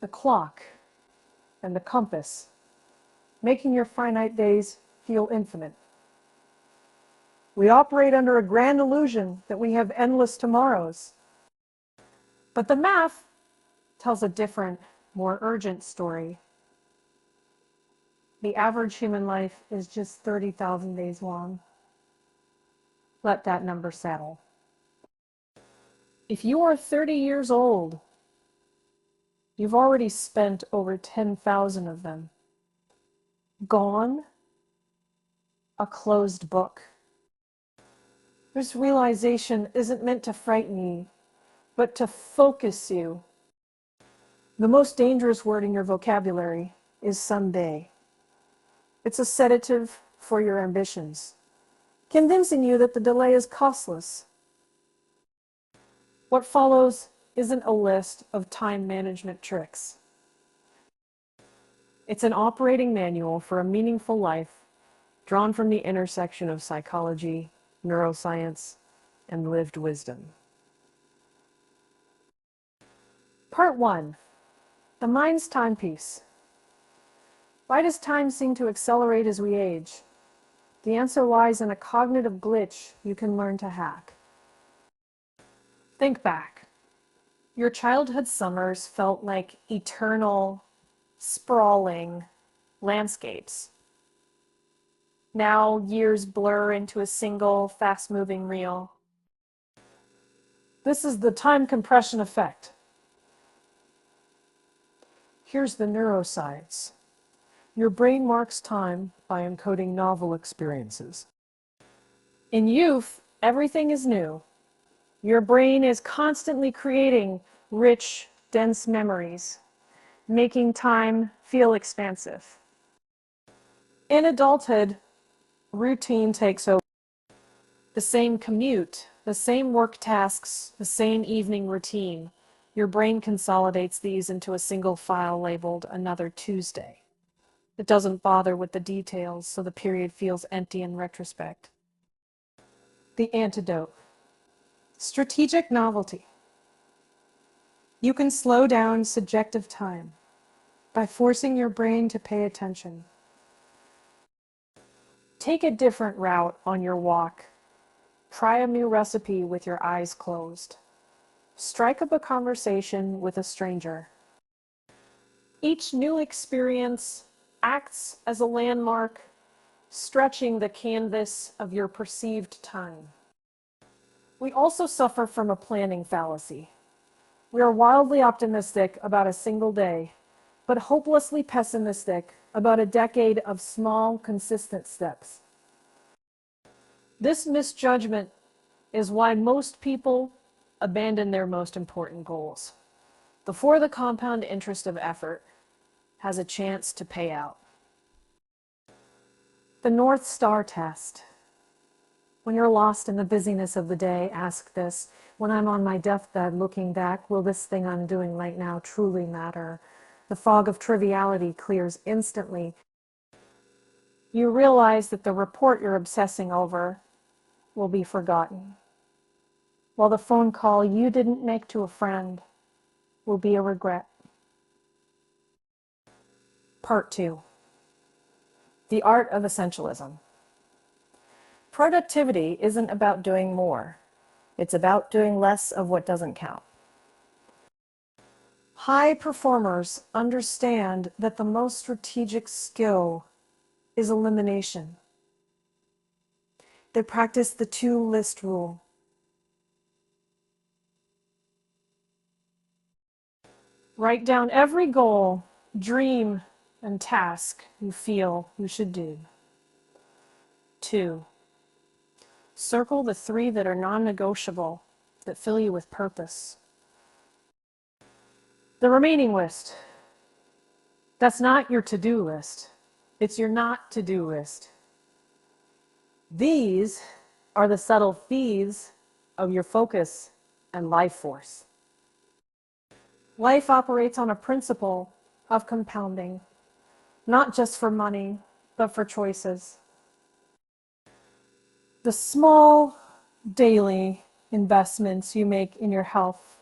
the clock, and the compass, making your finite days feel infinite. We operate under a grand illusion that we have endless tomorrows. But the math tells a different, more urgent story. The average human life is just 30,000 days long. Let that number settle. If you are 30 years old, you've already spent over 10,000 of them. Gone, a closed book. This realization isn't meant to frighten you, but to focus you. The most dangerous word in your vocabulary is someday. It's a sedative for your ambitions, convincing you that the delay is costless. What follows isn't a list of time management tricks. It's an operating manual for a meaningful life, drawn from the intersection of psychology, neuroscience, and lived wisdom. Part 1. The mind's timepiece. Why does time seem to accelerate as we age? The answer lies in a cognitive glitch you can learn to hack. Think back. Your childhood summers felt like eternal, sprawling landscapes. Now years blur into a single, fast-moving reel. This is the time compression effect. Here's the neuroscience. Your brain marks time by encoding novel experiences. In youth, everything is new. Your brain is constantly creating rich, dense memories, making time feel expansive. In adulthood, routine takes over. The same commute, the same work tasks, the same evening routine. Your brain consolidates these into a single file labeled Another Tuesday. It doesn't bother with the details, so the period feels empty in retrospect. The antidote. Strategic novelty. You can slow down subjective time by forcing your brain to pay attention. Take a different route on your walk. Try a new recipe with your eyes closed. Strike up a conversation with a stranger. Each new experience acts as a landmark, stretching the canvas of your perceived time. We also suffer from a planning fallacy. We are wildly optimistic about a single day, but hopelessly pessimistic about a decade of small, consistent steps. This misjudgment is why most people abandon their most important goals before the compound interest of effort has a chance to pay out. The North Star test. When you're lost in the busyness of the day, ask this: when I'm on my deathbed looking back, will this thing I'm doing right now truly matter? The fog of triviality clears instantly. You realize that the report you're obsessing over will be forgotten, while the phone call you didn't make to a friend will be a regret. Part 2. The art of essentialism. Productivity isn't about doing more. It's about doing less of what doesn't count. High performers understand that the most strategic skill is elimination. They practice the two-list rule. Write down every goal, dream, and task you feel you should do. 2. Circle the 3 that are non-negotiable, that fill you with purpose. The remaining list. That's not your to-do list. It's your not to-do list. These are the subtle fees of your focus and life force. Life operates on a principle of compounding, not just for money, but for choices. The small daily investments you make in your health,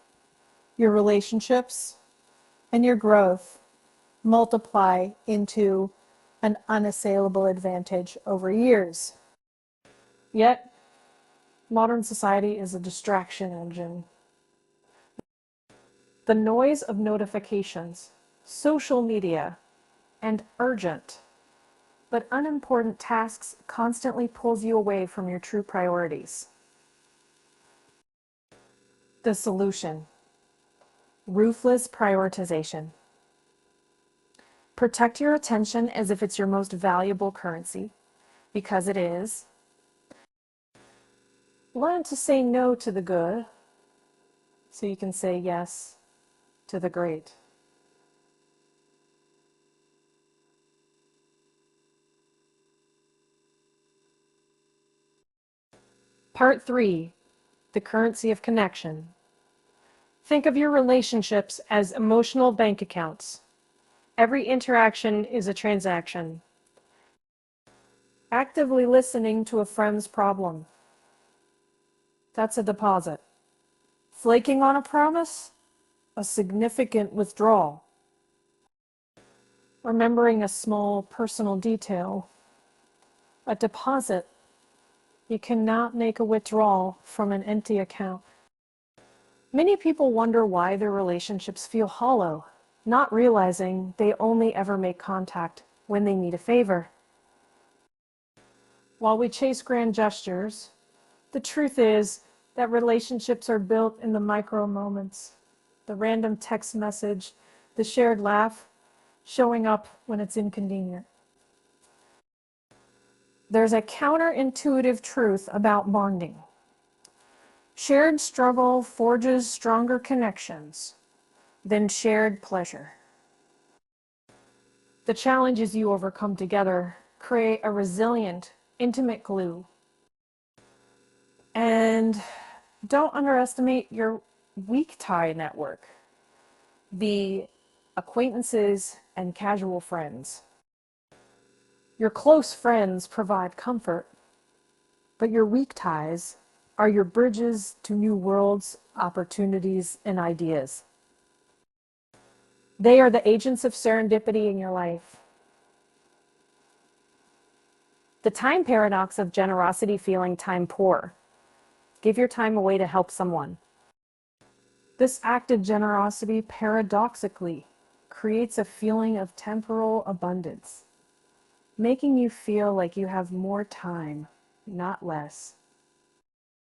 your relationships, and your growth multiply into an unassailable advantage over years. Yet, modern society is a distraction engine. The noise of notifications, social media, and urgent but unimportant tasks constantly pulls you away from your true priorities. The solution: ruthless prioritization. Protect your attention as if it's your most valuable currency, because it is. Learn to say no to the good so you can say yes to the great. Part 3: the currency of connection. Think of your relationships as emotional bank accounts. Every interaction is a transaction. Actively listening to a friend's problem, that's a deposit. Flaking on a promise, a significant withdrawal. Remembering a small personal detail, a deposit. You cannot make a withdrawal from an empty account. Many people wonder why their relationships feel hollow, not realizing they only ever make contact when they need a favor. While we chase grand gestures, the truth is that relationships are built in the micro moments. The random text message, the shared laugh, showing up when it's inconvenient. There's a counterintuitive truth about bonding. Shared struggle forges stronger connections than shared pleasure. The challenges you overcome together create a resilient, intimate glue. And don't underestimate your weak tie network, the acquaintances and casual friends. Your close friends provide comfort, but your weak ties are your bridges to new worlds, opportunities, and ideas. They are the agents of serendipity in your life. The time paradox of generosity feeling time poor. Give your time away to help someone. This act of generosity paradoxically creates a feeling of temporal abundance, making you feel like you have more time, not less.